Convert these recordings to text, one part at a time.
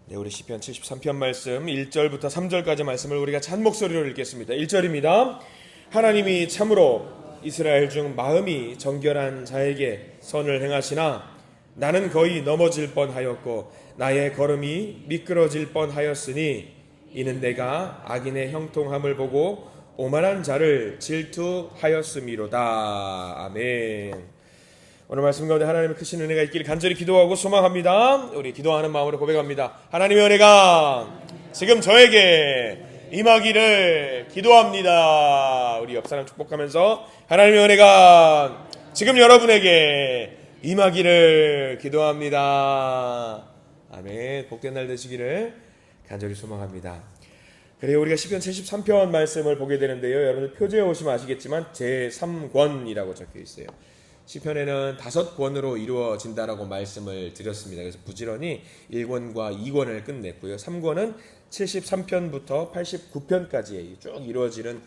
네, 우리 시편 73편 말씀 1절부터 3절까지 말씀을 우리가 찬 목소리로 읽겠습니다. 1절입니다. 하나님이 참으로 이스라엘 중 마음이 정결한 자에게 선을 행하시나 나는 거의 넘어질 뻔하였고 나의 걸음이 미끄러질 뻔하였으니 이는 내가 악인의 형통함을 보고 오만한 자를 질투하였음이로다. 아멘. 오늘 말씀 가운데 하나님의 크신 은혜가 있기를 간절히 기도하고 소망합니다. 우리 기도하는 마음으로 고백합니다. 하나님의 은혜가 지금 저에게 임하기를 기도합니다. 우리 옆 사람 축복하면서 하나님의 은혜가 지금 여러분에게 임하기를 기도합니다. 아멘. 복된 날 되시기를 간절히 소망합니다. 그래요, 우리가 시편 73편 말씀을 보게 되는데요, 여러분들 표지에 오시면 아시겠지만 제3권이라고 적혀 있어요. 시편에는 5권으로 이루어진다라고 말씀을 드렸습니다. 그래서 부지런히 1권과 2권을 끝냈고요. 3권은 73편부터 89편까지 쭉 이루어지는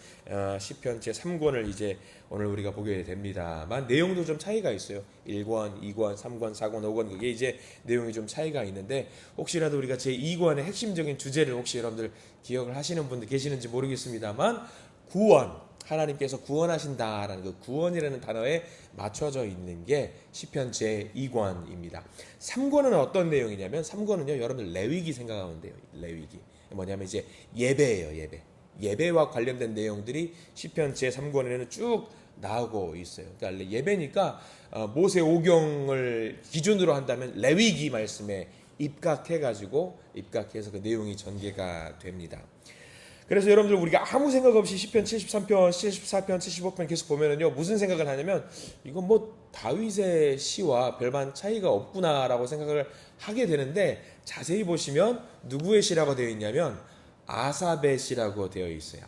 시편 제3권을 이제 오늘 우리가 보게 됩니다만 내용도 좀 차이가 있어요. 1권, 2권, 3권, 4권, 5권 그게 이제 내용이 좀 차이가 있는데 혹시라도 우리가 제2권의 핵심적인 주제를 혹시 여러분들 기억을 하시는 분들 계시는지 모르겠습니다만 구원, 하나님께서 구원하신다라는 그 구원이라는 단어에 맞춰져 있는 게 시편 제2권입니다. 3권은 어떤 내용이냐면 3권은요, 여러분들 레위기 생각하면 돼요. 레위기. 뭐냐면 이제 예배예요, 예배. 예배와 관련된 내용들이 시편 제3권에는 쭉 나오고 있어요. 그러니까 예배니까 모세 오경을 기준으로 한다면 레위기 말씀에 입각해서 그 내용이 전개가 됩니다. 그래서 여러분들 우리가 아무 생각 없이 시편 73편, 74편, 75편 계속 보면은요, 무슨 생각을 하냐면 이건 뭐 다윗의 시와 별반 차이가 없구나라고 생각을 하게 되는데 자세히 보시면 누구의 시라고 되어 있냐면 아삽의 시라고 되어 있어요.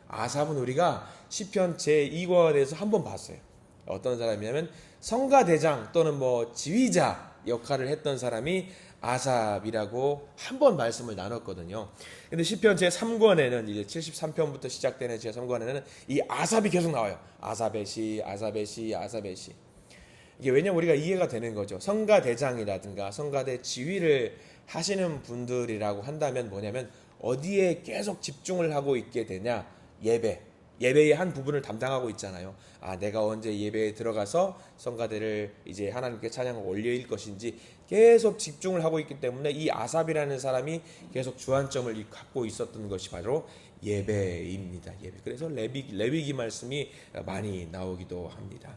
아삽은 우리가 시편 제2권에서 한번 봤어요. 어떤 사람이냐면 성가대장 또는 뭐 지휘자 역할을 했던 사람이 아삽이라고 한 번 말씀을 나눴거든요. 근데 시편 제3권에는 이제 73편부터 시작되는 제3권에는 이 아삽이 계속 나와요. 아삽의 시. 이게 왜냐면 우리가 이해가 되는 거죠. 성가대장이라든가 성가대 지휘를 하시는 분들이라고 한다면 뭐냐면 어디에 계속 집중을 하고 있게 되냐? 예배의 한 부분을 담당하고 있잖아요. 내가 언제 예배에 들어가서 성가대를 이제 하나님께 찬양을 올릴 것인지 계속 집중을 하고 있기 때문에 이 아삽이라는 사람이 계속 주안점을 갖고 있었던 것이 바로 예배입니다. 예배. 그래서 레위기 말씀이 많이 나오기도 합니다.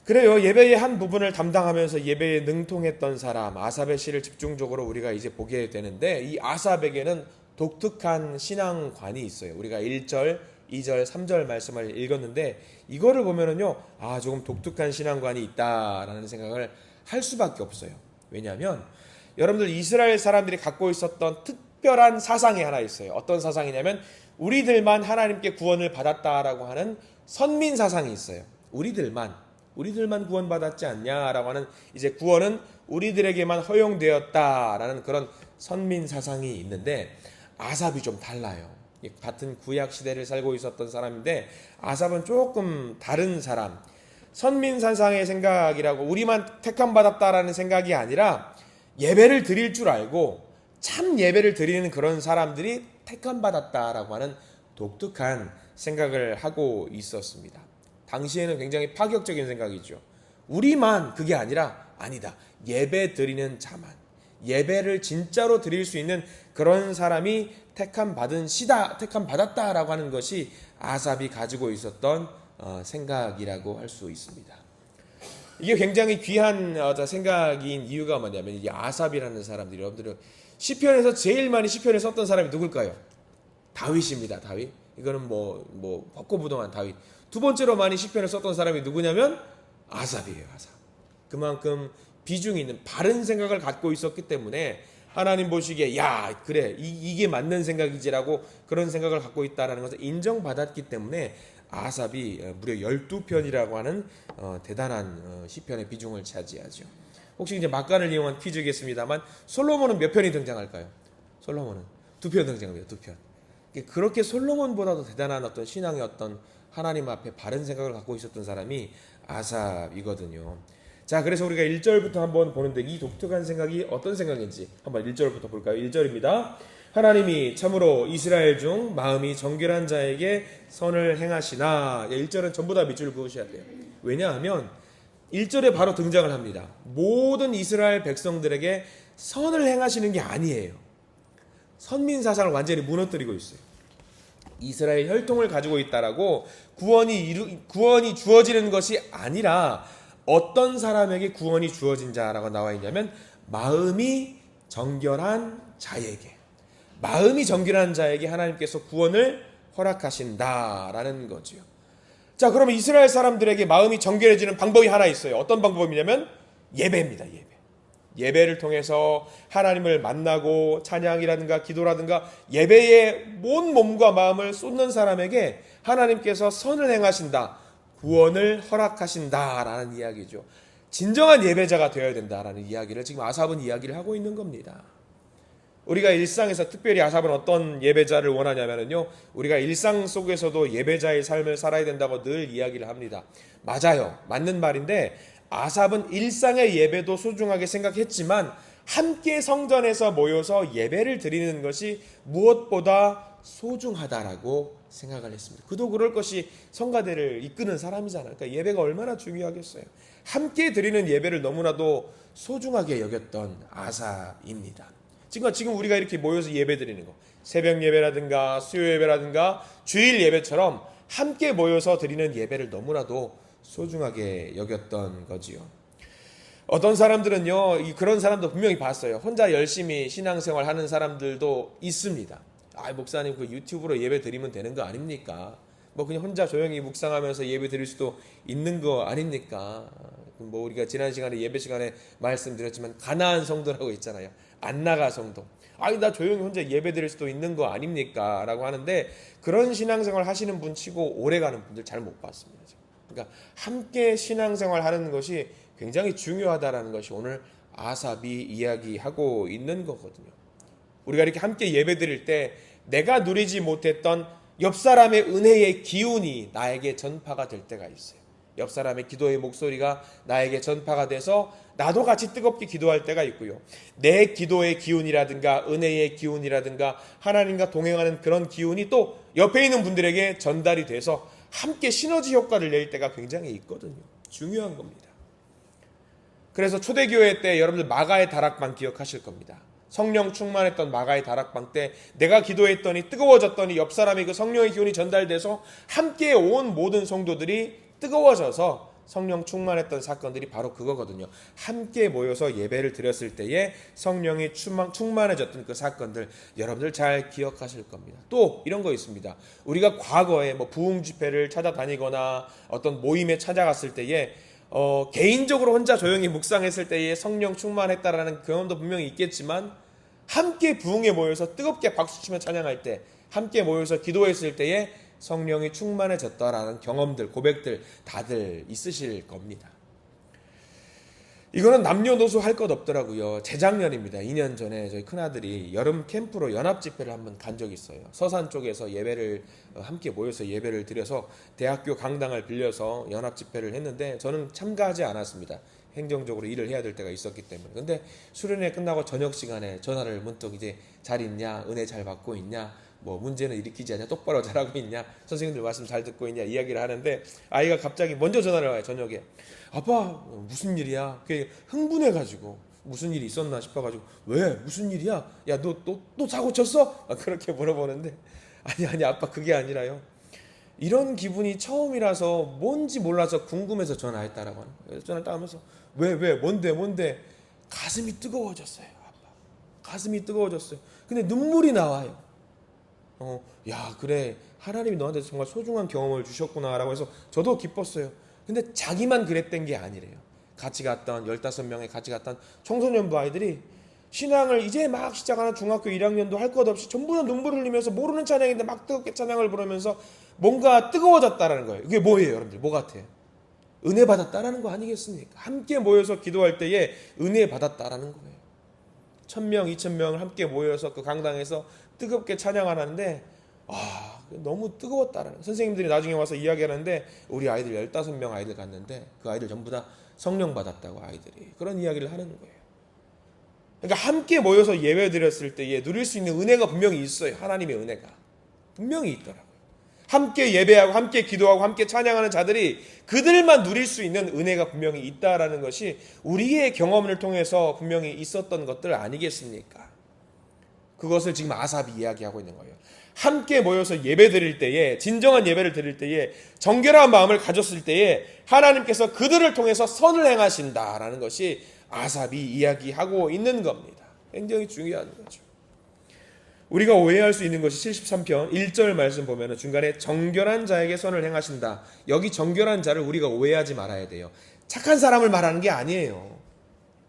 그래요. 예배의 한 부분을 담당하면서 예배에 능통했던 사람 아삽의 시를 집중적으로 우리가 이제 보게 되는데 이 아삽에게는 독특한 신앙관이 있어요. 우리가 1절, 2절, 3절 말씀을 읽었는데 이거를 보면은요, 조금 독특한 신앙관이 있다라는 생각을 할 수밖에 없어요. 왜냐하면 여러분들 이스라엘 사람들이 갖고 있었던 특별한 사상이 하나 있어요. 어떤 사상이냐면 우리들만 하나님께 구원을 받았다라고 하는 선민 사상이 있어요. 우리들만 구원받았지 않냐라고 하는 이제 구원은 우리들에게만 허용되었다라는 그런 선민 사상이 있는데 아삽이 좀 달라요. 같은 구약 시대를 살고 있었던 사람인데 아삽은 조금 다른 사람. 선민 사상의 생각이라고 우리만 택함 받았다라는 생각이 아니라 예배를 드릴 줄 알고 참 예배를 드리는 그런 사람들이 택함 받았다라고 하는 독특한 생각을 하고 있었습니다. 당시에는 굉장히 파격적인 생각이죠. 우리만 그게 아니다. 예배 드리는 자만, 예배를 진짜로 드릴 수 있는 그런 사람이 택함 받았다라고 하는 것이 아삽이 가지고 있었던 생각이라고 할 수 있습니다. 이게 굉장히 귀한 생각인 이유가 뭐냐면 이 아삽이라는 사람들이 여러분들은 시편에서 제일 많이 시편을 썼던 사람이 누굴까요? 다윗입니다. 다윗. 이거는 뭐 벚꽃부동한 다윗. 두 번째로 많이 시편을 썼던 사람이 누구냐면 아삽이에요. 아삽. 그만큼 비중이 있는 바른 생각을 갖고 있었기 때문에 하나님 보시기에 그래 이게 맞는 생각이지라고 그런 생각을 갖고 있다라는 것을 인정받았기 때문에 아삽이 무려 12편이라고 하는 대단한 시편의 비중을 차지하죠. 혹시 이제 막간을 이용한 퀴즈겠습니다만 솔로몬은 몇 편이 등장할까요? 솔로몬은 2편 등장합니다. 2편. 그렇게 솔로몬보다도 대단한 어떤 신앙의 어떤 하나님 앞에 바른 생각을 갖고 있었던 사람이 아삽이거든요. 자, 그래서 우리가 1절부터 한번 보는데 이 독특한 생각이 어떤 생각인지 한번 1절부터 볼까요? 1절입니다. 하나님이 참으로 이스라엘 중 마음이 정결한 자에게 선을 행하시나. 1절은 전부 다 밑줄 그으셔야 돼요. 왜냐하면 1절에 바로 등장을 합니다. 모든 이스라엘 백성들에게 선을 행하시는 게 아니에요. 선민사상을 완전히 무너뜨리고 있어요. 이스라엘 혈통을 가지고 있다라고 구원이 주어지는 것이 아니라 어떤 사람에게 구원이 주어진 자라고 나와 있냐면 마음이 정결한 자에게, 마음이 정결한 자에게 하나님께서 구원을 허락하신다라는 거죠. 자, 그러면 이스라엘 사람들에게 마음이 정결해지는 방법이 하나 있어요. 어떤 방법이냐면 예배입니다. 예배를 통해서 하나님을 만나고 찬양이라든가 기도라든가 예배에 온 몸과 마음을 쏟는 사람에게 하나님께서 선을 행하신다, 구원을 허락하신다라는 이야기죠. 진정한 예배자가 되어야 된다라는 이야기를 지금 아삽은 이야기를 하고 있는 겁니다. 우리가 일상에서 특별히 아삽은 어떤 예배자를 원하냐면요, 우리가 일상 속에서도 예배자의 삶을 살아야 된다고 늘 이야기를 합니다. 맞아요. 맞는 말인데 아삽은 일상의 예배도 소중하게 생각했지만 함께 성전에서 모여서 예배를 드리는 것이 무엇보다 소중하다라고 생각을 했습니다. 그도 그럴 것이 성가대를 이끄는 사람이잖아요. 그러니까 예배가 얼마나 중요하겠어요. 함께 드리는 예배를 너무나도 소중하게 여겼던 아삽입니다. 지금 우리가 이렇게 모여서 예배 드리는 거, 새벽 예배라든가 수요 예배라든가 주일 예배처럼 함께 모여서 드리는 예배를 너무나도 소중하게 여겼던 거지요. 어떤 사람들은요, 그런 사람도 분명히 봤어요. 혼자 열심히 신앙생활 하는 사람들도 있습니다. 목사님 그 유튜브로 예배 드리면 되는 거 아닙니까? 뭐 그냥 혼자 조용히 묵상하면서 예배 드릴 수도 있는 거 아닙니까? 뭐 우리가 지난 시간에 예배 시간에 말씀드렸지만 가나안 성도라고 있잖아요. 안 나가 성도. 나 조용히 혼자 예배 드릴 수도 있는 거 아닙니까? 라고 하는데 그런 신앙생활 하시는 분 치고 오래가는 분들 잘 못 봤습니다. 그러니까 함께 신앙생활 하는 것이 굉장히 중요하다라는 것이 오늘 아삽이 이야기하고 있는 거거든요. 우리가 이렇게 함께 예배 드릴 때 내가 누리지 못했던 옆 사람의 은혜의 기운이 나에게 전파가 될 때가 있어요. 옆 사람의 기도의 목소리가 나에게 전파가 돼서 나도 같이 뜨겁게 기도할 때가 있고요. 내 기도의 기운이라든가 은혜의 기운이라든가 하나님과 동행하는 그런 기운이 또 옆에 있는 분들에게 전달이 돼서 함께 시너지 효과를 낼 때가 굉장히 있거든요. 중요한 겁니다. 그래서 초대교회 때 여러분들 마가의 다락방 기억하실 겁니다. 성령 충만했던 마가의 다락방 때 내가 기도했더니 뜨거워졌더니 옆 사람의 그 성령의 기운이 전달돼서 함께 온 모든 성도들이 뜨거워져서 성령 충만했던 사건들이 바로 그거거든요. 함께 모여서 예배를 드렸을 때에 성령이 충만해졌던 그 사건들 여러분들 잘 기억하실 겁니다. 또 이런 거 있습니다. 우리가 과거에 부흥 집회를 찾아다니거나 어떤 모임에 찾아갔을 때에 개인적으로 혼자 조용히 묵상했을 때에 성령 충만했다라는 경험도 분명히 있겠지만 함께 부흥에 모여서 뜨겁게 박수치며 찬양할 때, 함께 모여서 기도했을 때에 성령이 충만해졌다라는 경험들, 고백들 다들 있으실 겁니다. 이거는 남녀노소 할 것 없더라고요. 재작년입니다. 2년 전에 저희 큰아들이 여름 캠프로 연합 집회를 한번 간 적이 있어요. 서산 쪽에서 예배를 함께 모여서 예배를 드려서 대학교 강당을 빌려서 연합 집회를 했는데 저는 참가하지 않았습니다. 행정적으로 일을 해야 될 때가 있었기 때문에. 근데 수련회 끝나고 저녁 시간에 전화를 문득 이제 잘 있냐, 은혜 잘 받고 있냐, 문제는 일으키지 않냐, 똑바로 잘하고 있냐, 선생님들 말씀 잘 듣고 있냐 이야기를 하는데 아이가 갑자기 먼저 전화를 와요. 저녁에. 아빠 무슨 일이야? 흥분해가지고 무슨 일이 있었나 싶어가지고 왜? 무슨 일이야? 야 너 또 사고 쳤어? 그렇게 물어보는데 아니 아빠 그게 아니라요. 이런 기분이 처음이라서 뭔지 몰라서 궁금해서 전화했다라고 하는 거예요. 전화를 딱 하면서 왜 뭔데 가슴이 뜨거워졌어요. 아빠 가슴이 뜨거워졌어요. 근데 눈물이 나와요. 야 그래 하나님이 너한테 정말 소중한 경험을 주셨구나라고 해서 저도 기뻤어요. 근데 자기만 그랬던 게 아니래요. 같이 갔던 15명의 같이 갔던 청소년부 아이들이 신앙을 이제 막 시작하는 중학교 1학년도 할 것 없이 전부 다 눈물 흘리면서 모르는 찬양인데 막 뜨겁게 찬양을 부르면서 뭔가 뜨거워졌다라는 거예요. 이게 뭐예요 여러분들? 뭐 같아요? 은혜 받았다라는 거 아니겠습니까? 함께 모여서 기도할 때에 은혜 받았다라는 거예요. 1000명, 2000명을 함께 모여서 그 강당에서 뜨겁게 찬양하는데 너무 뜨거웠다라는. 선생님들이 나중에 와서 이야기하는데 우리 아이들 15명 아이들 갔는데 그 아이들 전부 다 성령 받았다고 아이들이 그런 이야기를 하는 거예요. 그러니까 함께 모여서 예배 드렸을 때에 누릴 수 있는 은혜가 분명히 있어요. 하나님의 은혜가 분명히 있더라고요. 함께 예배하고 함께 기도하고 함께 찬양하는 자들이 그들만 누릴 수 있는 은혜가 분명히 있다라는 것이 우리의 경험을 통해서 분명히 있었던 것들 아니겠습니까? 그것을 지금 아삽이 이야기하고 있는 거예요. 함께 모여서 예배 드릴 때에, 진정한 예배를 드릴 때에, 정결한 마음을 가졌을 때에 하나님께서 그들을 통해서 선을 행하신다라는 것이 아삽이 이야기하고 있는 겁니다. 굉장히 중요한 거죠. 우리가 오해할 수 있는 것이 73편 1절 말씀 보면 중간에 정결한 자에게 선을 행하신다. 여기 정결한 자를 우리가 오해하지 말아야 돼요. 착한 사람을 말하는 게 아니에요.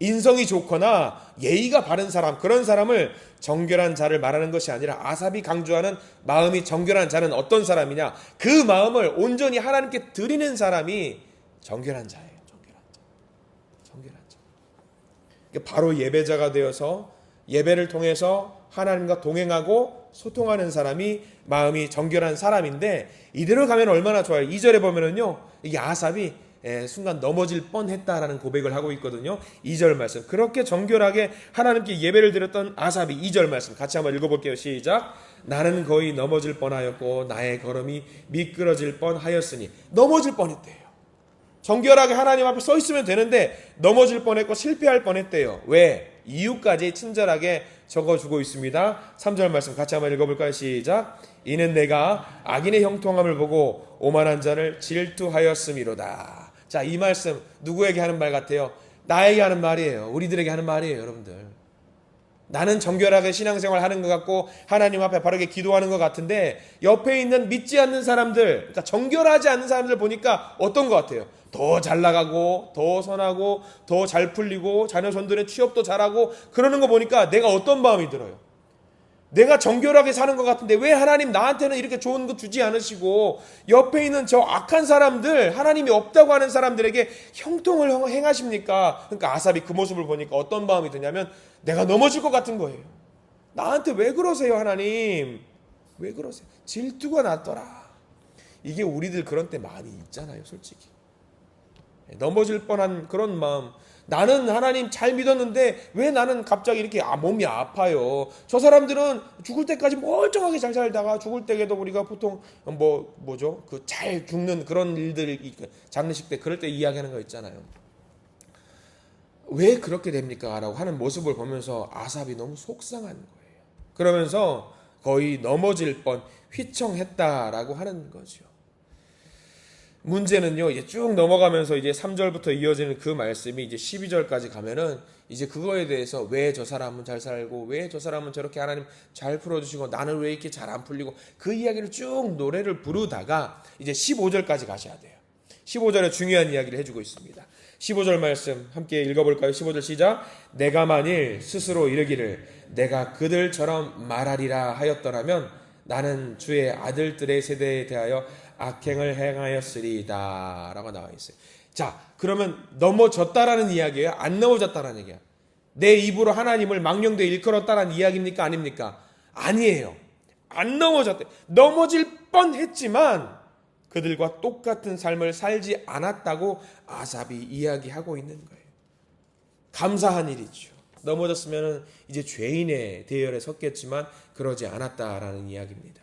인성이 좋거나 예의가 바른 사람, 그런 사람을 정결한 자를 말하는 것이 아니라 아삽이 강조하는 마음이 정결한 자는 어떤 사람이냐, 그 마음을 온전히 하나님께 드리는 사람이 정결한 자예요. 정결한 자. 바로 예배자가 되어서 예배를 통해서 하나님과 동행하고 소통하는 사람이 마음이 정결한 사람인데, 이대로 가면 얼마나 좋아요. 2절에 보면은요, 이게 아삽이 순간 넘어질 뻔했다라는 고백을 하고 있거든요. 2절 말씀. 그렇게 정결하게 하나님께 예배를 드렸던 아삽이 2절 말씀 같이 한번 읽어볼게요. 시작. 나는 거의 넘어질 뻔하였고 나의 걸음이 미끄러질 뻔하였으니. 넘어질 뻔했대요. 정결하게 하나님 앞에 서 있으면 되는데 넘어질 뻔했고 실패할 뻔했대요. 왜? 이유까지 친절하게 적어주고 있습니다. 3절 말씀 같이 한번 읽어볼까요? 시작. 이는 내가 악인의 형통함을 보고 오만한 자를 질투하였음이로다. 자, 이 말씀 누구에게 하는 말 같아요? 나에게 하는 말이에요. 우리들에게 하는 말이에요, 여러분들. 나는 정결하게 신앙생활 하는 것 같고 하나님 앞에 바르게 기도하는 것 같은데 옆에 있는 믿지 않는 사람들, 그러니까 정결하지 않는 사람들 보니까 어떤 것 같아요? 더 잘 나가고 더 선하고 더 잘 풀리고 자녀 전도에 취업도 잘하고 그러는 거 보니까 내가 어떤 마음이 들어요? 내가 정결하게 사는 것 같은데 왜 하나님 나한테는 이렇게 좋은 거 주지 않으시고 옆에 있는 저 악한 사람들, 하나님이 없다고 하는 사람들에게 형통을 행하십니까? 그러니까 아삽이 그 모습을 보니까 어떤 마음이 드냐면 내가 넘어질 것 같은 거예요. 나한테 왜 그러세요, 하나님? 왜 그러세요? 질투가 났더라. 이게 우리들 그런 때 많이 있잖아요, 솔직히. 넘어질 뻔한 그런 마음. 나는 하나님 잘 믿었는데 왜 나는 갑자기 이렇게 몸이 아파요? 저 사람들은 죽을 때까지 멀쩡하게 잘 살다가 죽을 때에도 우리가 보통 뭐죠? 그 잘 죽는 그런 일들, 장례식 때 그럴 때 이야기하는 거 있잖아요. 왜 그렇게 됩니까? 라고 하는 모습을 보면서 아삽이 너무 속상한 거예요. 그러면서 거의 넘어질 뻔 휘청했다라고 하는 거죠. 문제는요, 이제 쭉 넘어가면서 이제 3절부터 이어지는 그 말씀이 이제 12절까지 가면은 이제 그거에 대해서 왜 저 사람은 잘 살고 왜 저 사람은 저렇게 하나님 잘 풀어주시고 나는 왜 이렇게 잘 안 풀리고 그 이야기를 쭉 노래를 부르다가 이제 15절까지 가셔야 돼요. 15절에 중요한 이야기를 해주고 있습니다. 15절 말씀 함께 읽어볼까요? 15절 시작. 내가 만일 스스로 이르기를 내가 그들처럼 말하리라 하였더라면 나는 주의 아들들의 세대에 대하여 악행을 행하였으리다 라고 나와 있어요. 자, 그러면 넘어졌다라는 이야기예요? 안 넘어졌다라는 얘기야? 내 입으로 하나님을 망령되이 일컬었다라는 이야기입니까? 아닙니까? 아니에요. 안 넘어졌대. 넘어질 뻔했지만 그들과 똑같은 삶을 살지 않았다고 아삽이 이야기하고 있는 거예요. 감사한 일이죠. 넘어졌으면 이제 죄인의 대열에 섰겠지만 그러지 않았다라는 이야기입니다.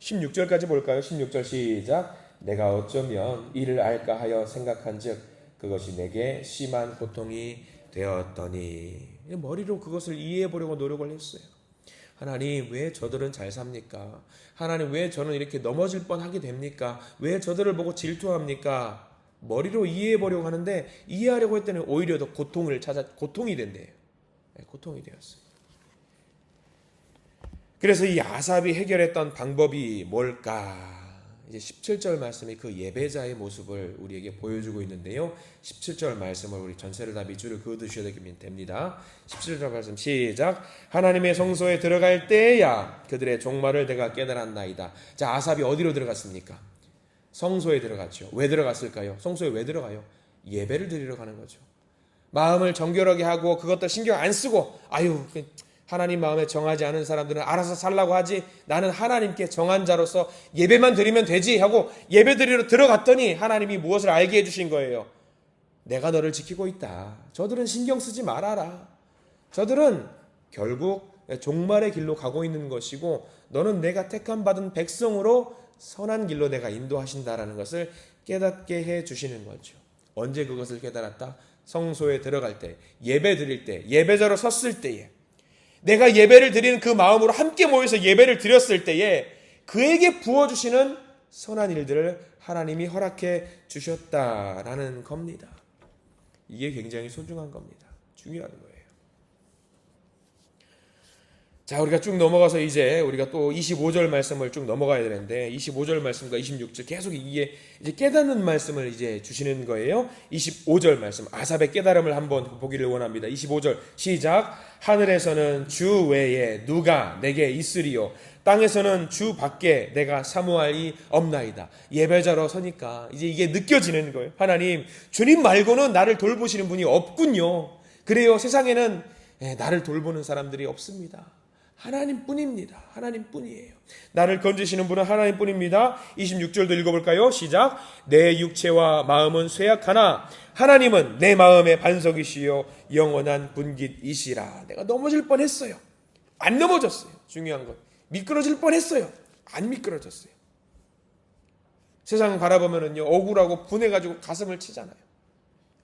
16절까지 볼까요? 16절 시작. 내가 어쩌면 이를 알까 하여 생각한즉 그것이 내게 심한 고통이 되었더니. 머리로 그것을 이해해 보려고 노력을 했어요. 하나님, 왜 저들은 잘 삽니까? 하나님, 왜 저는 이렇게 넘어질 뻔하게 됩니까? 왜 저들을 보고 질투합니까? 머리로 이해해 보려고 하는데 이해하려고 했더니 오히려 더 고통이 된대요. 고통이 되었어요. 그래서 이 아삽이 해결했던 방법이 뭘까? 이제 17절 말씀이 그 예배자의 모습을 우리에게 보여주고 있는데요. 17절 말씀을 우리 전체를 다 밑줄을 그어두셔야 됩니다. 17절 말씀 시작. 하나님의 성소에 들어갈 때야 그들의 종말을 내가 깨달았나이다. 자, 아삽이 어디로 들어갔습니까? 성소에 들어갔죠. 왜 들어갔을까요? 성소에 왜 들어가요? 예배를 드리러 가는 거죠. 마음을 정결하게 하고 그것도 신경 안 쓰고 하나님 마음에 정하지 않은 사람들은 알아서 살라고 하지, 나는 하나님께 정한 자로서 예배만 드리면 되지 하고 예배 드리러 들어갔더니 하나님이 무엇을 알게 해주신 거예요. 내가 너를 지키고 있다. 저들은 신경 쓰지 말아라. 저들은 결국 종말의 길로 가고 있는 것이고 너는 내가 택함 받은 백성으로 선한 길로 내가 인도하신다라는 것을 깨닫게 해주시는 거죠. 언제 그것을 깨달았다? 성소에 들어갈 때, 예배 드릴 때, 예배자로 섰을 때에, 내가 예배를 드리는 그 마음으로 함께 모여서 예배를 드렸을 때에 그에게 부어주시는 선한 일들을 하나님이 허락해 주셨다라는 겁니다. 이게 굉장히 소중한 겁니다. 중요한 거예요. 자, 우리가 쭉 넘어가서 이제 우리가 또 25절 말씀을 쭉 넘어가야 되는데 25절 말씀과 26절 계속 이게 이제 깨닫는 말씀을 이제 주시는 거예요. 25절 말씀, 아삽의 깨달음을 한번 보기를 원합니다. 25절 시작. 하늘에서는 주 외에 누가 내게 있으리요, 땅에서는 주 밖에 내가 사모할이 없나이다. 예배자로 서니까 이제 이게 느껴지는 거예요. 하나님, 주님 말고는 나를 돌보시는 분이 없군요. 그래요, 세상에는 나를 돌보는 사람들이 없습니다. 하나님뿐입니다. 하나님뿐이에요. 나를 건지시는 분은 하나님뿐입니다. 26절도 읽어볼까요? 시작. 내 육체와 마음은 쇠약하나 하나님은 내 마음의 반석이시요 영원한 분깃이시라. 내가 넘어질 뻔했어요. 안 넘어졌어요. 중요한 건 미끄러질 뻔했어요. 안 미끄러졌어요. 세상 바라보면은요, 억울하고 분해가지고 가슴을 치잖아요.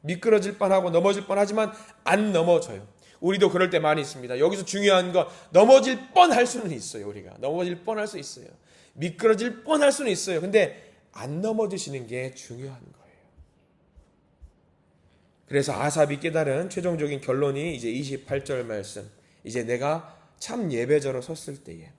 미끄러질 뻔하고 넘어질 뻔하지만 안 넘어져요. 우리도 그럴 때 많이 있습니다. 여기서 중요한 건 넘어질 뻔할 수는 있어요. 우리가 넘어질 뻔할 수 있어요. 미끄러질 뻔할 수는 있어요. 근데 안 넘어지시는 게 중요한 거예요. 그래서 아삽이 깨달은 최종적인 결론이 이제 28절 말씀. 이제 내가 참 예배자로 섰을 때에,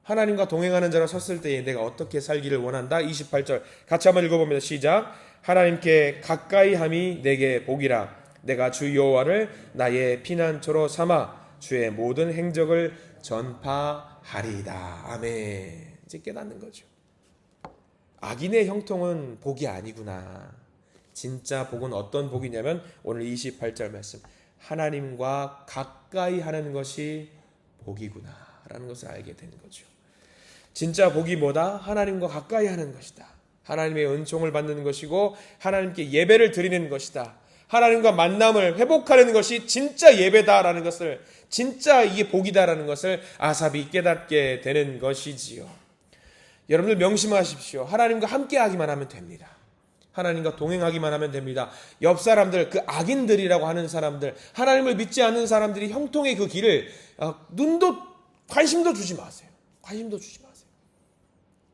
하나님과 동행하는 자로 섰을 때에 내가 어떻게 살기를 원한다. 28절 같이 한번 읽어봅니다. 시작. 하나님께 가까이 함이 내게 복이라. 내가 주 여호와를 나의 피난처로 삼아 주의 모든 행적을 전파하리이다. 아멘. 이제 깨닫는 거죠. 악인의 형통은 복이 아니구나. 진짜 복은 어떤 복이냐면 오늘 28절 말씀, 하나님과 가까이 하는 것이 복이구나 라는 것을 알게 되는 거죠. 진짜 복이 뭐다? 하나님과 가까이 하는 것이다. 하나님의 은총을 받는 것이고 하나님께 예배를 드리는 것이다. 하나님과 만남을 회복하는 것이 진짜 예배다라는 것을, 진짜 이게 복이다라는 것을 아삽이 깨닫게 되는 것이지요. 여러분들 명심하십시오. 하나님과 함께 하기만 하면 됩니다. 하나님과 동행하기만 하면 됩니다. 옆 사람들, 그 악인들이라고 하는 사람들, 하나님을 믿지 않는 사람들이 형통의 그 길을 눈도 관심도 주지 마세요. 관심도 주지 마세요.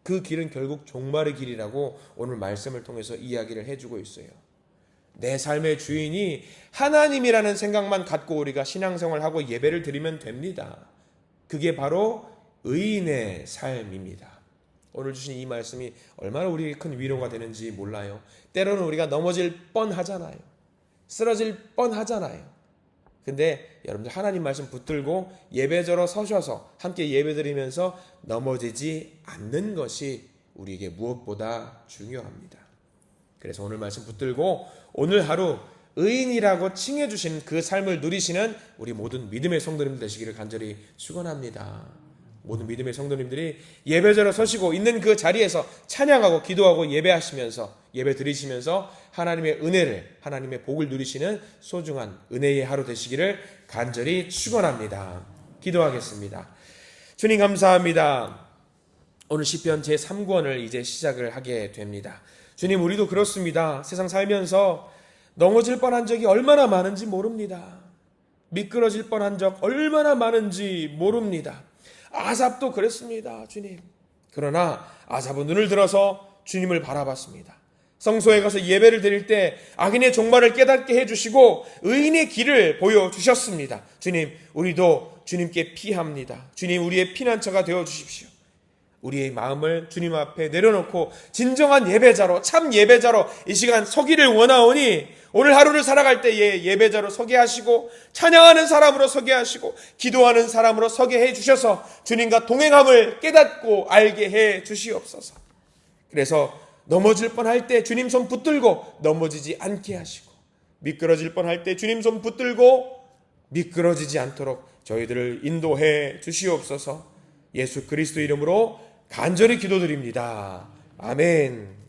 그 길은 결국 종말의 길이라고 오늘 말씀을 통해서 이야기를 해주고 있어요. 내 삶의 주인이 하나님이라는 생각만 갖고 우리가 신앙생활하고 예배를 드리면 됩니다. 그게 바로 의인의 삶입니다. 오늘 주신 이 말씀이 얼마나 우리에게 큰 위로가 되는지 몰라요. 때로는 우리가 넘어질 뻔하잖아요. 쓰러질 뻔하잖아요. 근데 여러분들 하나님 말씀 붙들고 예배자로 서셔서 함께 예배드리면서 넘어지지 않는 것이 우리에게 무엇보다 중요합니다. 그래서 오늘 말씀 붙들고 오늘 하루 의인이라고 칭해 주신 그 삶을 누리시는 우리 모든 믿음의 성도님들 되시기를 간절히 축원합니다. 모든 믿음의 성도님들이 예배자로 서시고 있는 그 자리에서 찬양하고 기도하고 예배하시면서 예배 드리시면서 하나님의 은혜를, 하나님의 복을 누리시는 소중한 은혜의 하루 되시기를 간절히 축원합니다. 기도하겠습니다. 주님 감사합니다. 오늘 시편 제3권을 이제 시작을 하게 됩니다. 주님, 우리도 그렇습니다. 세상 살면서 넘어질 뻔한 적이 얼마나 많은지 모릅니다. 미끄러질 뻔한 적 얼마나 많은지 모릅니다. 아삽도 그랬습니다. 주님. 그러나 아삽은 눈을 들어서 주님을 바라봤습니다. 성소에 가서 예배를 드릴 때 악인의 종말을 깨닫게 해주시고 의인의 길을 보여주셨습니다. 주님, 우리도 주님께 피합니다. 주님, 우리의 피난처가 되어주십시오. 우리의 마음을 주님 앞에 내려놓고 진정한 예배자로, 참 예배자로 이 시간 서기를 원하오니 오늘 하루를 살아갈 때에 예배자로 서게 하시고 찬양하는 사람으로 서게 하시고 기도하는 사람으로 서게 해 주셔서 주님과 동행함을 깨닫고 알게 해 주시옵소서. 그래서 넘어질 뻔할 때 주님 손 붙들고 넘어지지 않게 하시고 미끄러질 뻔할 때 주님 손 붙들고 미끄러지지 않도록 저희들을 인도해 주시옵소서. 예수 그리스도 이름으로 간절히 기도드립니다. 아멘.